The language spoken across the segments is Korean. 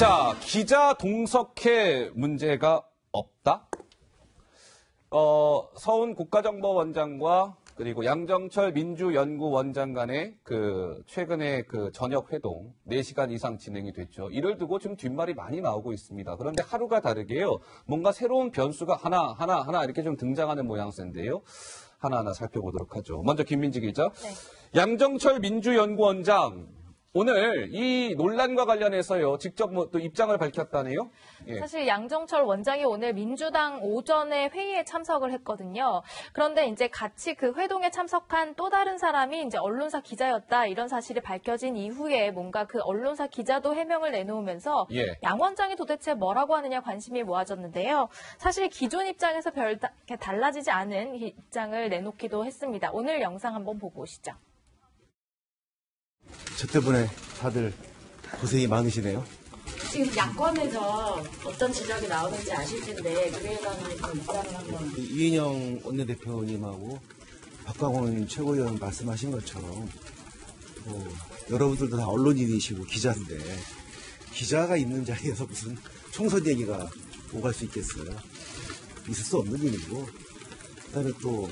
자, 기자 동석회 문제가 없다? 서훈 국가정보원장과 그리고 양정철 민주연구원장 간의 최근에 저녁 회동 4시간 이상 진행이 됐죠. 이를 두고 좀 뒷말이 많이 나오고 있습니다. 그런데 하루가 다르게요. 뭔가 새로운 변수가 하나 이렇게 좀 등장하는 모양새인데요. 하나하나 살펴보도록 하죠. 먼저 김민지 기자. 네. 양정철 민주연구원장. 오늘 이 논란과 관련해서요, 직접 또 입장을 밝혔다네요? 예. 사실 양정철 원장이 오늘 민주당 오전에 회의에 참석을 했거든요. 그런데 이제 같이 그 회동에 참석한 또 다른 사람이 이제 언론사 기자였다, 이런 사실이 밝혀진 이후에 뭔가 그 언론사 기자도 해명을 내놓으면서 양 원장이 도대체 뭐라고 하느냐 관심이 모아졌는데요. 사실 기존 입장에서 별 달라지지 않은 입장을 내놓기도 했습니다. 오늘 영상 한번 보고 오시죠. 저 때문에 다들 고생이 많으시네요. 지금 야권에서 어떤 지적이 나오는지 아실 텐데 그에 관한 입장을 한번. 이인영 원내대표님하고 박광원 최고위원 말씀하신 것처럼 여러분들도 다 언론인이시고 기자인데 기자가 있는 자리에서 무슨 총선 얘기가 오갈 수 있겠어요. 있을 수 없는 일이고, 그다음에 또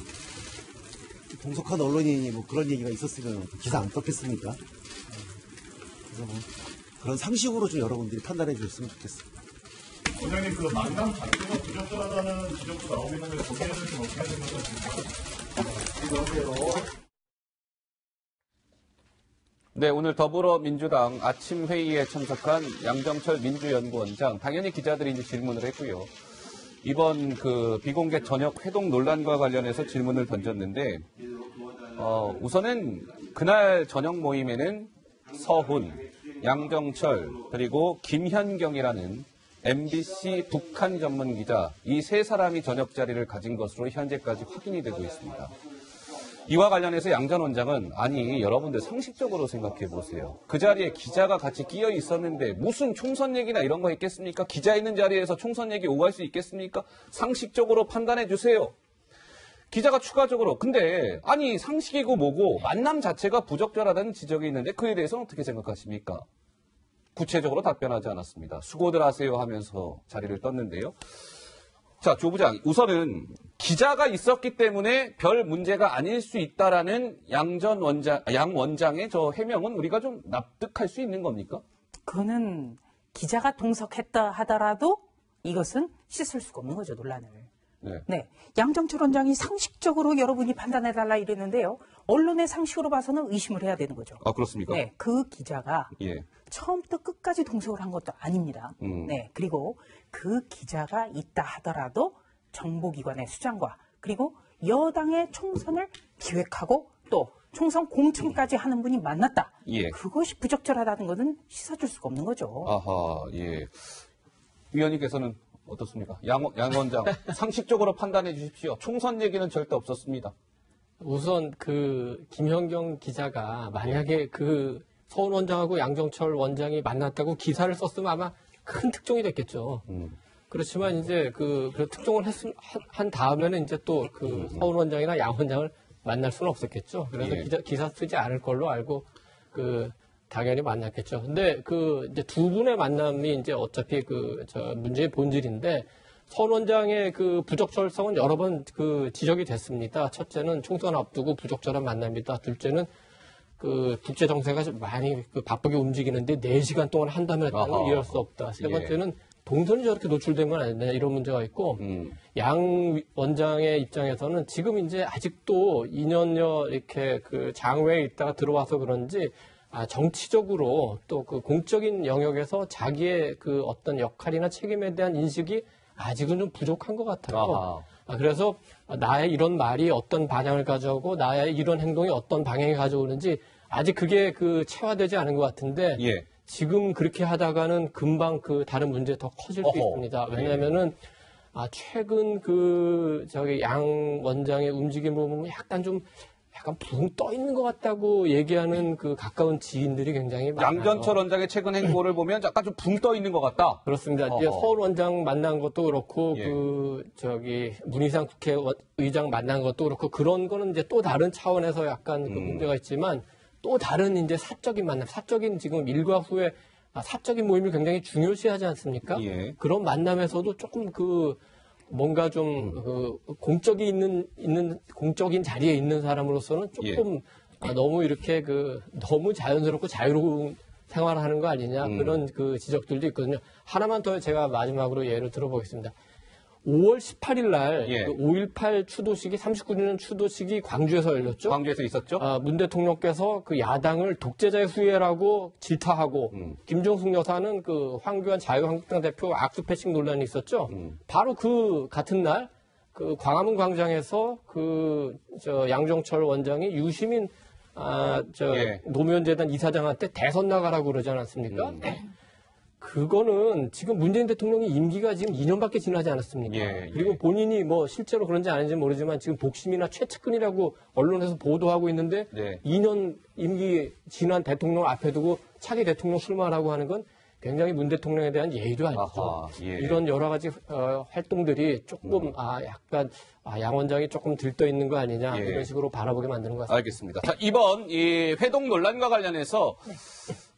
동석한 언론인이 그런 얘기가 있었으면 기사 안 떴겠습니까? 그래서 그런 상식으로 좀 여러분들이 판단해 주셨으면 좋겠습니다. 원장님, 만남 자체가 부적절하다는 지적도 나오고 있는데 거기에는 좀 어떻게 하는 것같습니까? 네, 오늘 더불어민주당 아침 회의에 참석한 양정철 민주연구원장, 당연히 기자들이 이제 질문을 했고요. 이번 비공개 저녁 회동 논란과 관련해서 질문을 던졌는데, 우선은 그날 저녁 모임에는 서훈, 양정철, 그리고 김현경이라는 MBC 북한 전문 기자, 이 세 사람이 저녁 자리를 가진 것으로 현재까지 확인이 되고 있습니다. 이와 관련해서 양 전 원장은 아니 여러분들 상식적으로 생각해 보세요. 그 자리에 기자가 같이 끼어 있었는데 무슨 총선 얘기나 이런 거 있겠습니까? 기자 있는 자리에서 총선 얘기 오갈 수 있겠습니까? 상식적으로 판단해 주세요. 기자가 추가적으로 근데 아니 상식이고 뭐고 만남 자체가 부적절하다는 지적이 있는데 그에 대해서는 어떻게 생각하십니까? 구체적으로 답변하지 않았습니다. 수고들 하세요 하면서 자리를 떴는데요. 자, 조 부장, 우선은 기자가 있었기 때문에 별 문제가 아닐 수 있다라는 양 원장의 저 해명은 우리가 좀 납득할 수 있는 겁니까? 그거는 기자가 동석했다 하더라도 이것은 씻을 수가 없는 거죠, 논란을. 네. 양정철 원장이 상식적으로 여러분이 판단해달라 이랬는데요. 언론의 상식으로 봐서는 의심을 해야 되는 거죠. 아, 그렇습니까? 네. 그 기자가 처음부터 끝까지 동석을 한 것도 아닙니다. 네. 그리고 그 기자가 있다 하더라도 정보기관의 수장과 그리고 여당의 총선을 기획하고 또 총선 공천까지 하는 분이 만났다. 그것이 부적절하다는 것은 씻어줄 수가 없는 거죠. 아하, 예. 위원님께서는 어떻습니까? 양 원장, 상식적으로 판단해 주십시오. 총선 얘기는 절대 없었습니다. 우선 김현경 기자가 만약에 서훈 원장하고 양정철 원장이 만났다고 기사를 썼으면 아마 큰 특종이 됐겠죠. 그렇지만 이제 그 특종을 한 다음에는 이제 또 서훈 원장이나 양 원장을 만날 수는 없었겠죠. 그래서 기사 쓰지 않을 걸로 알고 당연히 만났겠죠. 근데 이제 두 분의 만남이 이제 어차피 문제의 본질인데, 선 원장의 부적절성은 여러 번 지적이 됐습니다. 첫째는 총선 앞두고 부적절한 만남이다. 둘째는 국제 정세가 많이 바쁘게 움직이는데 4시간 동안 한다면 이럴 수 없다. 세 번째는 동선이 저렇게 노출된 건 아니냐, 이런 문제가 있고, 양 원장의 입장에서는 지금 이제 아직도 2년여 이렇게 장외에 있다가 들어와서 그런지 정치적으로 또 공적인 영역에서 자기의 어떤 역할이나 책임에 대한 인식이 아직은 좀 부족한 것 같아요. 그래서 나의 이런 말이 어떤 반향을 가져오고 나의 이런 행동이 어떤 방향을 가져오는지 아직 그게 체화되지 않은 것 같은데 지금 그렇게 하다가는 금방 다른 문제 더 커질 수 있습니다. 왜냐하면은 최근 양 원장의 움직임을 보면 약간 붕 떠 있는 것 같다고 얘기하는 가까운 지인들이 굉장히 많아요. 양정철 원장의 최근 행보를 보면 약간 좀 붕 떠 있는 것 같다. 그렇습니다. 서울 원장 만난 것도 그렇고 문희상 국회의장 만난 것도 그렇고 그런 거는 이제 또 다른 차원에서 약간 문제가 있지만 또 다른 이제 사적인 만남, 사적인 지금 일과 후에 사적인 모임을 굉장히 중요시하지 않습니까? 예. 그런 만남에서도 조금 뭔가 좀 공적인 자리에 있는 사람으로서는 조금 너무 이렇게 너무 자연스럽고 자유로운 생활을 하는 거 아니냐 그런 지적들도 있거든요. 하나만 더 제가 마지막으로 예를 들어보겠습니다. 5월 18일 날 5.18 추도식이 39주년 추도식이 광주에서 열렸죠. 광주에서 있었죠. 문 대통령께서 야당을 독재자의 후예라고 질타하고 김종숙 여사는 황교안 자유한국당 대표 악수 패싱 논란이 있었죠. 바로 같은 날 광화문 광장에서 양정철 원장이 유시민 노무현 재단 이사장한테 대선 나가라고 그러지 않았습니까? 그거는 지금 문재인 대통령이 임기가 지금 2년밖에 지나지 않았습니까? 그리고 본인이 실제로 그런지 아닌지 모르지만 지금 복심이나 최측근이라고 언론에서 보도하고 있는데 2년 임기 지난 대통령 앞에 두고 차기 대통령 출마하라고 하는 건 굉장히 문 대통령에 대한 예의도 아니죠. 이런 여러 가지 활동들이 조금 약간 양 원장이 조금 들떠 있는 거 아니냐 이런 식으로 바라보게 만드는 것 같습니다. 알겠습니다. 자, 이번 이 회동 논란과 관련해서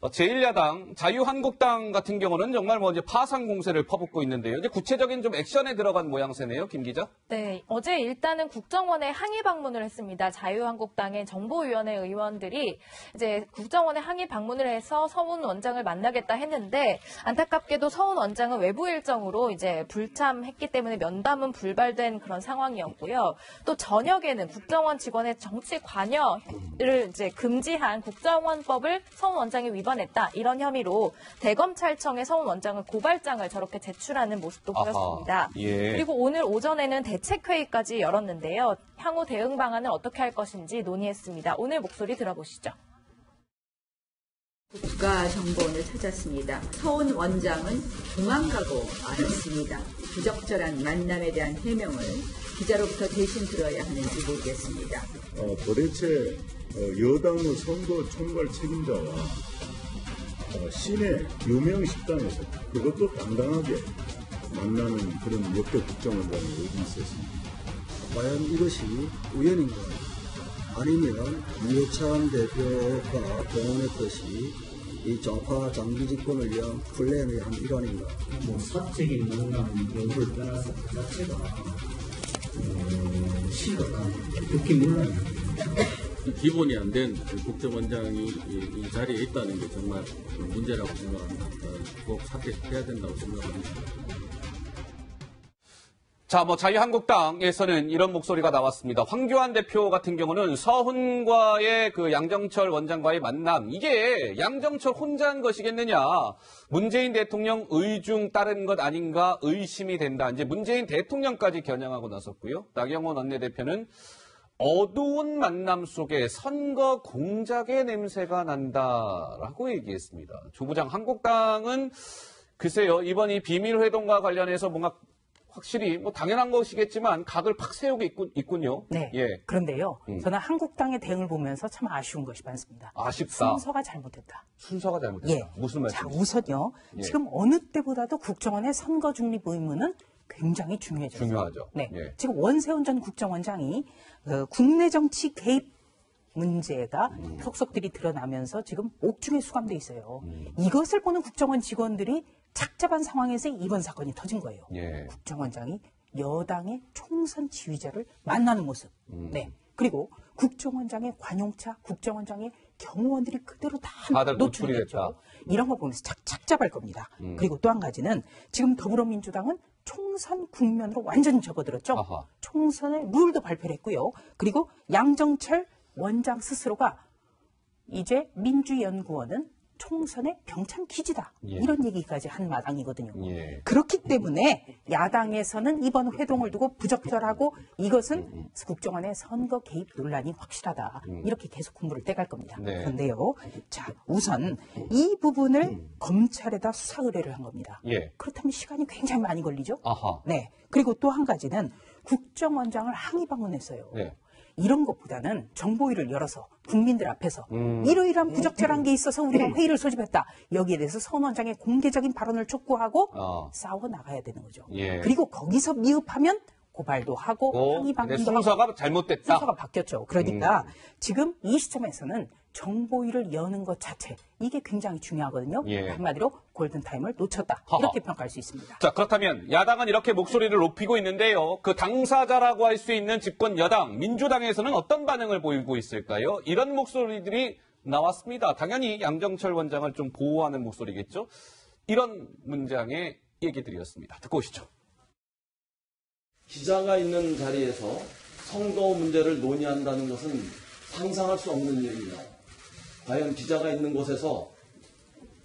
제1야당 자유한국당 같은 경우는 정말 이제 파상 공세를 퍼붓고 있는데요. 이제 구체적인 좀 액션에 들어간 모양새네요, 김 기자. 네, 어제 일단은 국정원에 항의 방문을 했습니다. 자유한국당의 정보위원회 의원들이 이제 국정원에 항의 방문을 해서 서훈 원장을 만나겠다 했는데 안타깝게도 서훈 원장은 외부 일정으로 이제 불참했기 때문에 면담은 불발된 그런 상황이었고요. 또 저녁에는 국정원 직원의 정치 관여를 이제 금지한 국정원법을 서훈 원장이 위반했다. 이런 혐의로 대검찰청에 서훈 원장은 고발장을 저렇게 제출하는 모습도 보였습니다. 그리고 오늘 오전에는 대책회의까지 열었는데요. 향후 대응 방안을 어떻게 할 것인지 논의했습니다. 오늘 목소리 들어보시죠. 국가정보원을 찾았습니다. 서훈 원장은 도망가고 말았습니다. 부적절한 만남에 대한 해명을 기자로부터 대신 들어야 하는지 모르겠습니다. 도대체 여당의 선거 총괄 책임자와 시내 유명 식당에서 그것도 당당하게 만나는 그런 역대 국정원장이 어디 있었습니까? 과연 이것이 우연인가? 아니면 이해찬 대표가 동원했듯이 이 좌파 장기 집권을 위한 플랜의 한 일환인가? 사적인 만남 여부를 떠나서 그 자체가 심각한 국기문란입니다. 기본이 안 된 국정원장이 이 자리에 있다는 게 정말 문제라고 생각합니다. 꼭 사퇴해야 된다고 생각합니다. 자, 자유한국당에서는 이런 목소리가 나왔습니다. 황교안 대표 같은 경우는 서훈과의 양정철 원장과의 만남, 이게 양정철 혼자 한 것이겠느냐. 문재인 대통령 의중 따른 것 아닌가 의심이 된다. 이제 문재인 대통령까지 겨냥하고 나섰고요. 나경원 원내대표는 어두운 만남 속에 선거 공작의 냄새가 난다라고 얘기했습니다. 조 부장, 한국당은 글쎄요, 이번 이 비밀회동과 관련해서 뭔가 확실히 당연한 것이겠지만 각을 팍 세우고 있군요. 네. 그런데요, 저는 한국당의 대응을 보면서 참 아쉬운 것이 많습니다. 아쉽다. 순서가 잘못됐다. 순서가 잘못됐다. 무슨 말씀이세요? 자, 우선요. 지금 어느 때보다도 국정원의 선거 중립 의무는 굉장히 중요해졌어요. 중요하죠. 지금 원세훈 전 국정원장이 국내 정치 개입 문제가 속속들이 드러나면서 지금 옥중에 수감돼 있어요. 이것을 보는 국정원 직원들이 착잡한 상황에서 이번 사건이 터진 거예요. 국정원장이 여당의 총선 지휘자를 만나는 모습. 그리고 국정원장의 관용차, 국정원장의 경호원들이 그대로 다 노출이 됐죠. 이런 거 보면서 착잡할 겁니다. 그리고 또 한 가지는 지금 더불어민주당은 총선 국면으로 완전히 접어들었죠. 총선의 룰도 발표를 했고요. 그리고 양정철 원장 스스로가 이제 민주연구원은 총선의 병참 기지다. 이런 얘기까지 한 마당이거든요. 그렇기 때문에 야당에서는 이번 회동을 두고 부적절하고 이것은 국정원의 선거 개입 논란이 확실하다. 이렇게 계속 공부를 떼갈 겁니다. 그런데요. 자, 우선 이 부분을 검찰에다 수사 의뢰를 한 겁니다. 그렇다면 시간이 굉장히 많이 걸리죠. 그리고 또 한 가지는 국정원장을 항의 방문했어요. 이런 것보다는 정보위를 열어서 국민들 앞에서 이러이러한 부적절한 게 있어서 우리가 회의를 소집했다. 여기에 대해서 선 원장의 공개적인 발언을 촉구하고 싸워 나가야 되는 거죠. 그리고 거기서 미흡하면 고발도 하고 항의 방문도 순서가 하고. 잘못됐다. 순서가 바뀌었죠. 그러니까 지금 이 시점에서는 정보위를 여는 것 자체 이게 굉장히 중요하거든요. 예. 한마디로 골든타임을 놓쳤다. 허허. 이렇게 평가할 수 있습니다. 자, 그렇다면 야당은 이렇게 목소리를 높이고 있는데요. 그 당사자라고 할 수 있는 집권 여당, 민주당에서는 어떤 반응을 보이고 있을까요? 이런 목소리들이 나왔습니다. 당연히 양정철 원장을 좀 보호하는 목소리겠죠. 이런 문장의 얘기들이었습니다. 듣고 오시죠. 기자가 있는 자리에서 선거 문제를 논의한다는 것은 상상할 수 없는 일입니다. 과연 기자가 있는 곳에서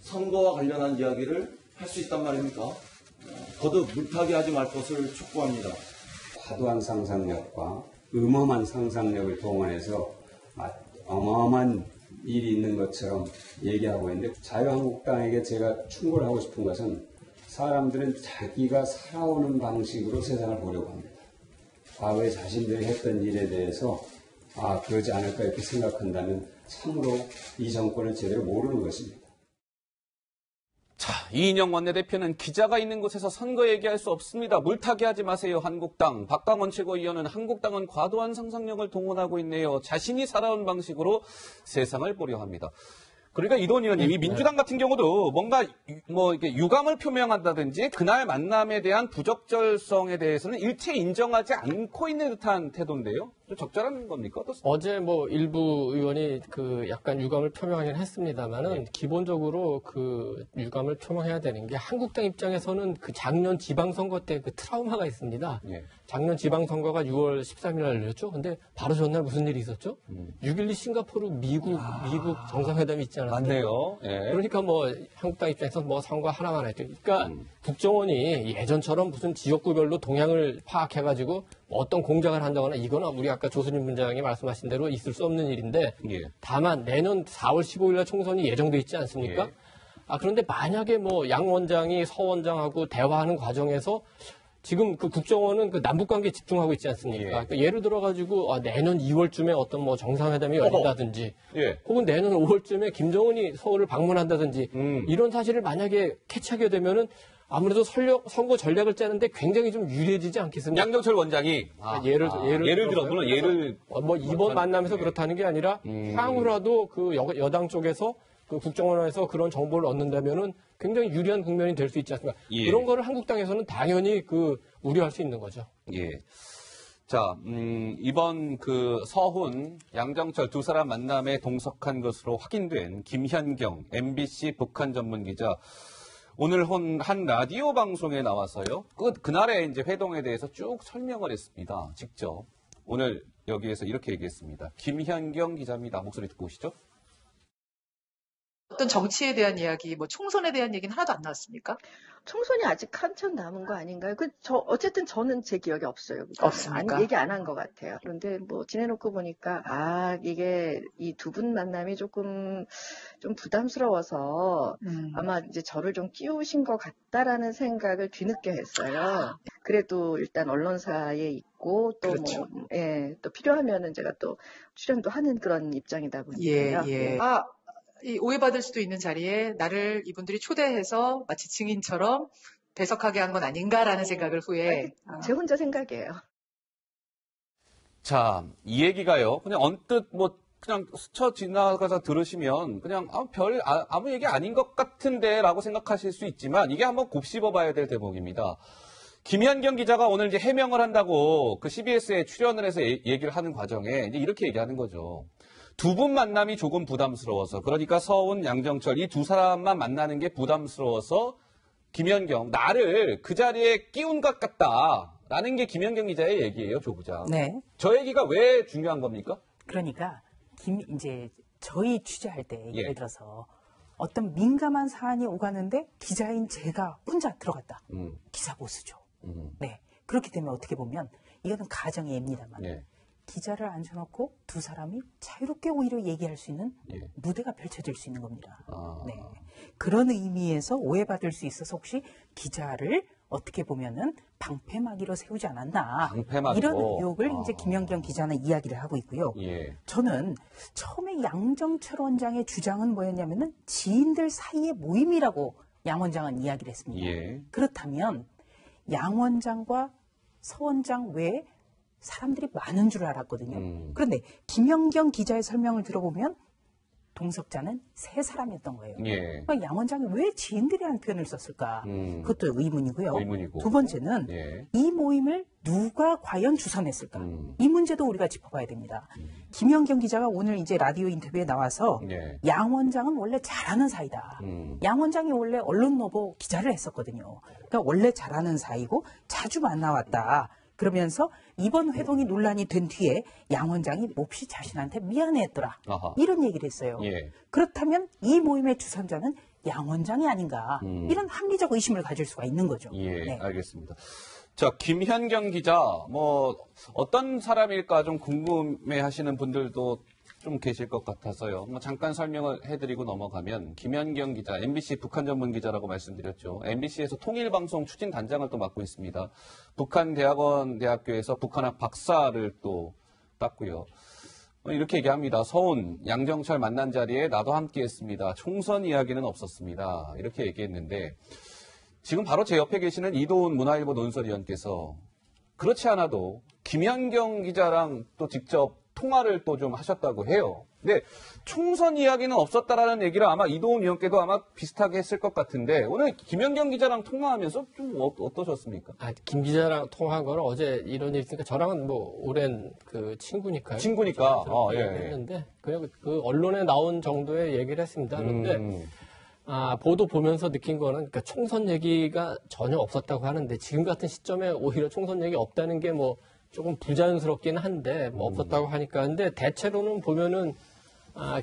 선거와 관련한 이야기를 할 수 있단 말입니까? 거듭 물타기 하지 말 것을 촉구합니다. 과도한 상상력과 음험한 상상력을 동원해서 어마어마한 일이 있는 것처럼 얘기하고 있는데 자유한국당에게 제가 충고를 하고 싶은 것은 사람들은 자기가 살아오는 방식으로 세상을 보려고 합니다. 과거에 자신들이 했던 일에 대해서 그러지 않을까 이렇게 생각한다면 참으로 이 정권을 제대로 모르는 것입니다. 자, 이인영 원내대표는 기자가 있는 곳에서 선거 얘기할 수 없습니다. 물타기 하지 마세요, 한국당. 박광원 최고위원은 한국당은 과도한 상상력을 동원하고 있네요. 자신이 살아온 방식으로 세상을 보려 합니다. 그러니까 이동 의원님, 이 민주당 같은 경우도 뭔가 이렇게 유감을 표명한다든지 그날 만남에 대한 부적절성에 대해서는 일체 인정하지 않고 있는 듯한 태도인데요. 좀 적절한 겁니까? 어떻습니까? 어제 일부 의원이 약간 유감을 표명하긴 했습니다만은 기본적으로 유감을 표명해야 되는 게 한국당 입장에서는 작년 지방선거 때 트라우마가 있습니다. 예. 작년 지방선거가 6월 13일 날 열렸죠. 근데 바로 전날 무슨 일이 있었죠? 6.12 싱가포르 미국 정상회담이 있지 않았습니까? 맞네요. 예. 그러니까 한국당 입장에서 선거 하나만 했죠. 그러니까 국정원이 예전처럼 무슨 지역구별로 동향을 파악해가지고 어떤 공작을 한다거나 이거는 우리 아까 조수진 문장이 말씀하신 대로 있을 수 없는 일인데 예. 다만 내년 4월 15일 날 총선이 예정돼 있지 않습니까? 예. 그런데 만약에 양 원장이 서 원장하고 대화하는 과정에서 지금 국정원은 남북관계에 집중하고 있지 않습니까? 예. 그러니까 예를 들어가지고 내년 2월쯤에 어떤 정상회담이 열린다든지 예. 혹은 내년 5월쯤에 김정은이 서울을 방문한다든지 이런 사실을 만약에 캐치하게 되면은 아무래도 선거 전략을 짜는데 굉장히 좀 유리해지지 않겠습니까? 양정철 원장이 예를 들어 물론 예를 이번 만남에서 그렇다는 게 아니라 향후라도 여당 쪽에서 국정원에서 그런 정보를 얻는다면은 굉장히 유리한 국면이 될 수 있지 않습니까? 예. 그런 거를 한국당에서는 당연히 우려할 수 있는 거죠. 예. 자, 이번 서훈, 양정철 두 사람 만남에 동석한 것으로 확인된 김현경 MBC 북한 전문 기자. 오늘 한 라디오 방송에 나와서요. 그날의 이제 회동에 대해서 쭉 설명을 했습니다. 직접. 오늘 여기에서 이렇게 얘기했습니다. 김현경 기자입니다. 목소리 듣고 오시죠. 어떤 정치에 대한 이야기, 총선에 대한 얘기는 하나도 안 나왔습니까? 총선이 아직 한참 남은 거 아닌가요? 어쨌든 저는 제 기억에 없어요. 없습니까? 얘기 안 한 것 같아요. 그런데 지내놓고 보니까, 이게 이 두 분 만남이 좀 부담스러워서 아마 이제 저를 좀 끼우신 것 같다라는 생각을 뒤늦게 했어요. 그래도 일단 언론사에 있고 또 그렇죠. 또 필요하면은 제가 또 출연도 하는 그런 입장이다 보니까요. 예. 이 오해받을 수도 있는 자리에 나를 이분들이 초대해서 마치 증인처럼 배석하게 한 건 아닌가라는 생각을 후에. 제 혼자 생각이에요. 자, 이 얘기가요. 그냥 언뜻 그냥 스쳐 지나가서 들으시면 그냥 아무 얘기 아닌 것 같은데라고 생각하실 수 있지만 이게 한번 곱씹어봐야 될 대목입니다. 김현경 기자가 오늘 이제 해명을 한다고 CBS에 출연을 해서 얘기를 하는 과정에 이제 이렇게 얘기하는 거죠. 두 분 만남이 조금 부담스러워서 그러니까 서훈, 양정철 이 두 사람만 만나는 게 부담스러워서 김현경 나를 그 자리에 끼운 것 같다라는 게 김현경 기자의 얘기예요, 조 부장. 네. 저 얘기가 왜 중요한 겁니까? 그러니까 저희 취재할 때 예를 들어서 어떤 민감한 사안이 오가는데 기자인 제가 혼자 들어갔다. 기사 보수죠. 네. 그렇기 때문에 어떻게 보면 이거는 가정의 예입니다만 기자를 앉혀놓고 두 사람이 자유롭게 오히려 얘기할 수 있는 무대가 펼쳐질 수 있는 겁니다. 네. 그런 의미에서 오해받을 수 있어서 혹시 기자를 어떻게 보면은 방패막이로 세우지 않았나 이런 의혹을 이제 김현경 기자는 이야기를 하고 있고요. 저는 처음에 양정철 원장의 주장은 뭐였냐면은 지인들 사이의 모임이라고 양 원장은 이야기를 했습니다. 그렇다면 양 원장과 서 원장 외에 사람들이 많은 줄 알았거든요. 그런데 김현경 기자의 설명을 들어보면 동석자는 세 사람이었던 거예요. 예. 그러니까 양 원장이 왜 지인들이라는 표현을 썼을까? 그것도 의문이고요. 의문이고. 두 번째는 예. 이 모임을 누가 과연 주선했을까? 이 문제도 우리가 짚어봐야 됩니다. 김연경 기자가 오늘 이제 라디오 인터뷰에 나와서 예. 양 원장은 원래 잘하는 사이다. 양 원장이 원래 언론노보 기자를 했었거든요. 그러니까 원래 잘하는 사이고 자주 만나왔다. 그러면서 이번 회동이 논란이 된 뒤에 양 원장이 몹시 자신한테 미안해했더라. 아하. 이런 얘기를 했어요. 예. 그렇다면 이 모임의 주선자는 양 원장이 아닌가. 이런 합리적 의심을 가질 수가 있는 거죠. 예, 네. 알겠습니다. 자, 김현경 기자, 어떤 사람일까 좀 궁금해 하시는 분들도 좀 계실 것 같아서요. 잠깐 설명을 해드리고 넘어가면, 김현경 기자, MBC 북한 전문 기자라고 말씀드렸죠. MBC에서 통일방송 추진 단장을 또 맡고 있습니다. 북한대학원 대학교에서 북한학 박사를 또 땄고요. 이렇게 얘기합니다. 서훈, 양정철 만난 자리에 나도 함께 했습니다. 총선 이야기는 없었습니다. 이렇게 얘기했는데, 지금 바로 제 옆에 계시는 이도훈 문화일보 논설위원께서 그렇지 않아도 김현경 기자랑 또 직접 통화를 또 좀 하셨다고 해요. 근데 총선 이야기는 없었다라는 얘기를 아마 이도훈 위원께도 아마 비슷하게 했을 것 같은데 오늘 김현경 기자랑 통화하면서 좀 어떠셨습니까? 김 기자랑 통화한 거는 어제 이런 일이 있으니까 저랑은 오랜 그 친구니까요. 친구니까. 예. 했는데 그냥 그 언론에 나온 정도의 얘기를 했습니다. 그런데 보도 보면서 느낀 거는 그러니까 총선 얘기가 전혀 없었다고 하는데 지금 같은 시점에 오히려 총선 얘기 없다는 게 조금 부자연스럽긴 한데 없었다고 하니까 근데 대체로는 보면은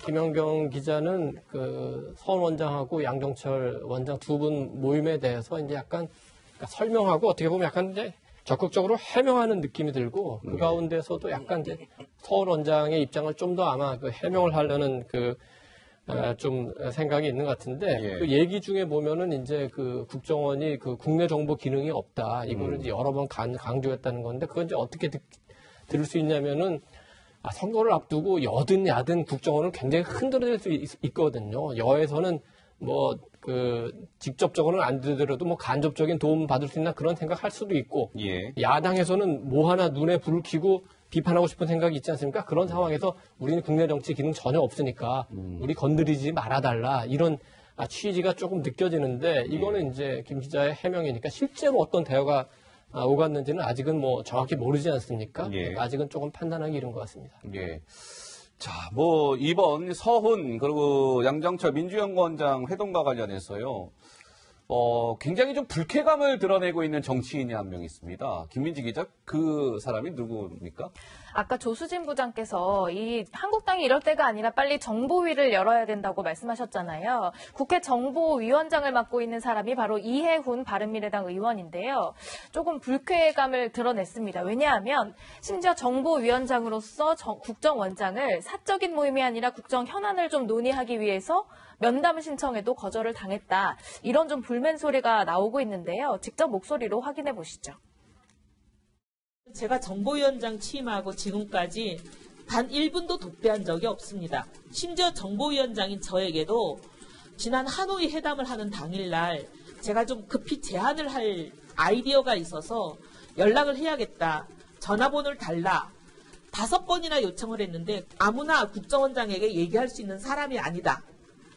김연경 기자는 그 서훈 원장하고 양정철 원장 두 분 모임에 대해서 이제 약간 설명하고 어떻게 보면 약간 이제 적극적으로 해명하는 느낌이 들고 그 가운데서도 약간 이제 서훈 원장의 입장을 좀 더 아마 그 해명을 하려는 좀 생각이 있는 것 같은데 예. 그 얘기 중에 보면은 이제 그 국정원이 그 국내 정보 기능이 없다 이거를 이제 여러 번 강조했다는 건데 그건 이제 어떻게 들을 수 있냐면은 선거를 앞두고 여든 야든 국정원은 굉장히 흔들어질 수 있거든요. 여에서는 직접적으로는 안 되더라도 간접적인 도움 받을 수 있나 그런 생각할 수도 있고 예. 야당에서는 하나 눈에 불을 켜고 비판하고 싶은 생각이 있지 않습니까? 그런 상황에서 우리는 국내 정치 기능 전혀 없으니까 우리 건드리지 말아달라 이런 취지가 조금 느껴지는데 이거는 이제 김 기자의 해명이니까 실제로 어떤 대화가 오갔는지는 아직은 정확히 모르지 않습니까? 예. 아직은 조금 판단하기 이른 것 같습니다. 예. 자, 이번 서훈 그리고 양정철 민주연구원장 회동과 관련해서요. 굉장히 좀 불쾌감을 드러내고 있는 정치인이 한 명 있습니다. 김민지 기자, 그 사람이 누구입니까? 아까 조수진 부장께서 이 한국당이 이럴 때가 아니라 빨리 정보위를 열어야 된다고 말씀하셨잖아요. 국회 정보위원장을 맡고 있는 사람이 바로 이해훈 바른미래당 의원인데요. 조금 불쾌감을 드러냈습니다. 왜냐하면 심지어 정보위원장으로서 국정원장을 사적인 모임이 아니라 국정 현안을 좀 논의하기 위해서 면담 신청에도 거절을 당했다. 이런 좀 불만 소리가 나오고 있는데요. 직접 목소리로 확인해 보시죠. 제가 정보위원장 취임하고 지금까지 단 1분도 독배한 적이 없습니다. 심지어 정보위원장인 저에게도 지난 하노이 회담을 하는 당일날 제가 좀 급히 제안을 할 아이디어가 있어서 연락을 해야겠다. 전화번호를 달라. 5번이나 요청을 했는데 아무나 국정원장에게 얘기할 수 있는 사람이 아니다.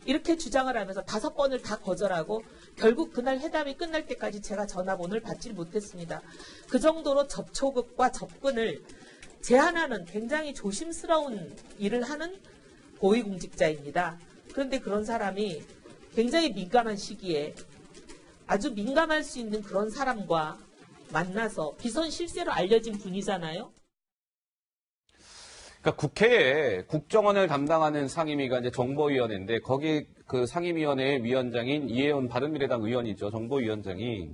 이렇게 주장을 하면서 5번을 다 거절하고 결국 그날 회담이 끝날 때까지 제가 전화번호를 받지 못했습니다. 그 정도로 접촉과 접근을 제한하는 굉장히 조심스러운 일을 하는 고위공직자입니다. 그런데 그런 사람이 굉장히 민감한 시기에 아주 민감할 수 있는 그런 사람과 만나서 비선 실세로 알려진 분이잖아요. 그러니까 국회에 국정원을 담당하는 상임위가 이제 정보위원회인데 거기 그 상임위원회의 위원장인 이해훈 바른미래당 의원이죠. 정보위원장이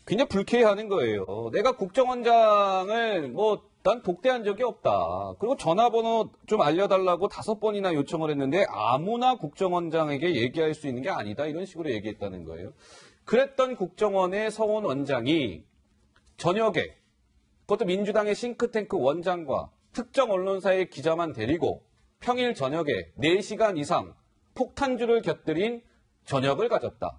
굉장히 불쾌해하는 거예요. 내가 국정원장을 난 독대한 적이 없다. 그리고 전화번호 좀 알려달라고 5번이나 요청을 했는데 아무나 국정원장에게 얘기할 수 있는 게 아니다. 이런 식으로 얘기했다는 거예요. 그랬던 국정원의 서훈 원장이 저녁에 그것도 민주당의 싱크탱크 원장과 특정 언론사의 기자만 데리고 평일 저녁에 4시간 이상 폭탄주를 곁들인 저녁을 가졌다.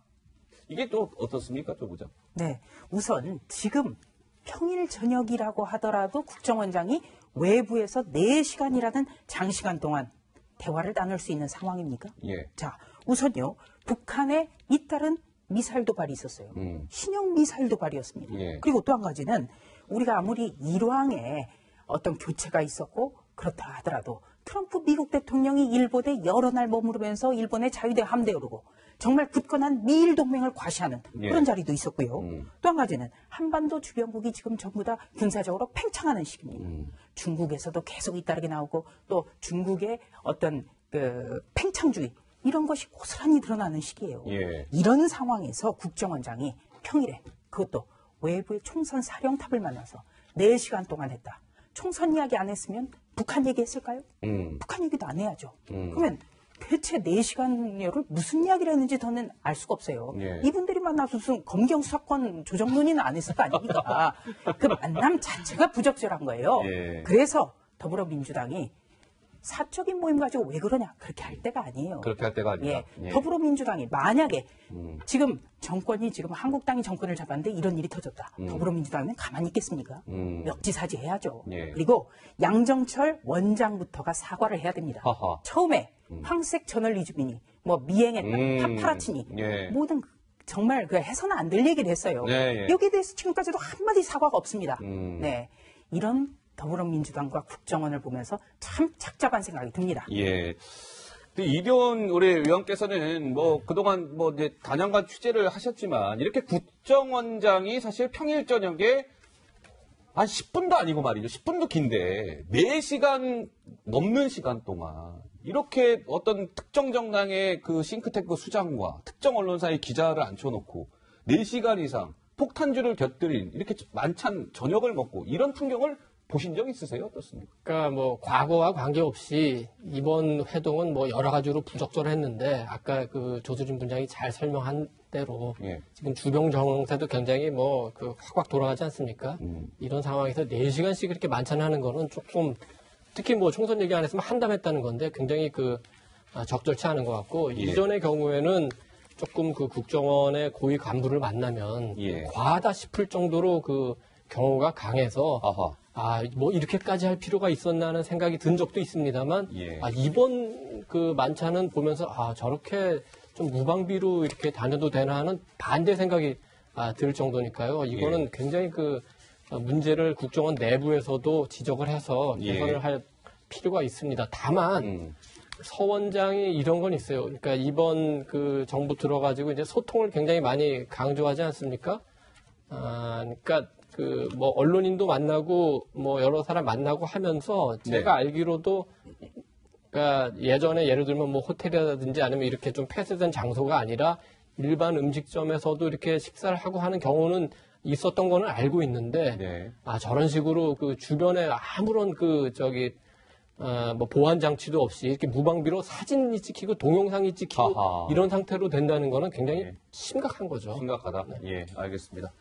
이게 또 어떻습니까, 조 부장? 네, 우선 지금 평일 저녁이라고 하더라도 국정원장이 외부에서 4시간이라는 장시간 동안 대화를 나눌 수 있는 상황입니까? 예. 자, 우선요. 북한에 잇따른 미사일 도발이 있었어요. 신형 미사일 도발이었습니다. 예. 그리고 또 한 가지는 우리가 아무리 일왕에 어떤 교체가 있었고 그렇다 하더라도 트럼프 미국 대통령이 일본에 여러 날 머무르면서 일본의 자유대 함대에 오르고 정말 굳건한 미일 동맹을 과시하는 예. 그런 자리도 있었고요. 또 한 가지는 한반도 주변국이 지금 전부 다 군사적으로 팽창하는 시기입니다. 중국에서도 계속 잇따르게 나오고 또 중국의 어떤 그 팽창주의 이런 것이 고스란히 드러나는 시기예요. 예. 이런 상황에서 국정원장이 평일에 그것도 외부의 총선 사령탑을 만나서 4시간 동안 했다. 총선 이야기 안 했으면 북한 얘기했을까요? 북한 얘기도 안 해야죠. 그러면 대체 4시간여를 무슨 이야기를 했는지 저는 알 수가 없어요. 예. 이분들이 만나서 무슨 검경 수사권 조정 논의는 안 했을 거 아닙니까? 그 만남 자체가 부적절한 거예요. 예. 그래서 더불어민주당이 사적인 모임 가지고 왜 그러냐 그렇게 할 때가 아니에요. 그렇게 할 때가 아니다. 예. 더불어민주당이 만약에 지금 정권이 지금 한국당이 정권을 잡았는데 이런 일이 터졌다. 더불어민주당은 가만히 있겠습니까? 역지사지 해야죠. 예. 그리고 양정철 원장부터가 사과를 해야 됩니다. 하하. 처음에 황색 저널리즘이니 뭐 미행했다, 파파라치니 예. 모든 정말 그 해서는 안 될 얘기를 했어요. 네, 예. 여기에 대해서 지금까지도 한마디 사과가 없습니다. 네, 이런 더불어민주당과 국정원을 보면서 참 착잡한 생각이 듭니다. 예. 이대원 우리 의원께서는 뭐 그동안 뭐 이제 다년간 취재를 하셨지만 이렇게 국정원장이 사실 평일 저녁에 한 10분도 아니고 말이죠. 10분도 긴데 4시간 넘는 시간 동안 이렇게 어떤 특정 정당의 그 싱크탱크 수장과 특정 언론사의 기자를 앉혀놓고 4시간 이상 폭탄주를 곁들인 이렇게 만찬 저녁을 먹고 이런 풍경을 보신 적 있으세요? 어떻습니까? 그러니까 뭐 과거와 관계없이 이번 회동은 뭐 여러 가지로 부적절했는데 아까 그 조수진 분장이 잘 설명한 대로 예. 지금 주병 정세도 굉장히 뭐 그 확확 돌아가지 않습니까? 이런 상황에서 4시간씩 이렇게 만찬하는 거는 조금 특히 뭐 총선 얘기 안 했으면 한담했다는 건데 굉장히 그 적절치 않은 것 같고 예. 이전의 경우에는 조금 그 국정원의 고위 간부를 만나면 예. 과하다 싶을 정도로 그 경우가 강해서 뭐 이렇게까지 할 필요가 있었나 하는 생각이 든 적도 있습니다만 예. 이번 그 만찬은 보면서 저렇게 좀 무방비로 이렇게 다녀도 되나 하는 반대 생각이 들 정도니까요. 이거는 예. 굉장히 그 문제를 국정원 내부에서도 지적을 해서 개선을 예. 할 필요가 있습니다. 다만 서 원장이 이런 건 있어요. 그러니까 이번 그 정부 들어가지고 이제 소통을 굉장히 많이 강조하지 않습니까? 그러니까 그 뭐 언론인도 만나고 뭐 여러 사람 만나고 하면서 제가 알기로도 그러니까 예전에 예를 들면 뭐 호텔이라든지 아니면 이렇게 좀 폐쇄된 장소가 아니라 일반 음식점에서도 이렇게 식사를 하고 하는 경우는 있었던 거는 알고 있는데 저런 식으로 그 주변에 아무런 그 뭐 보안 장치도 없이 이렇게 무방비로 사진이 찍히고 동영상이 찍히고 이런 상태로 된다는 거는 굉장히 심각한 거죠. 심각하다. 예, 알겠습니다.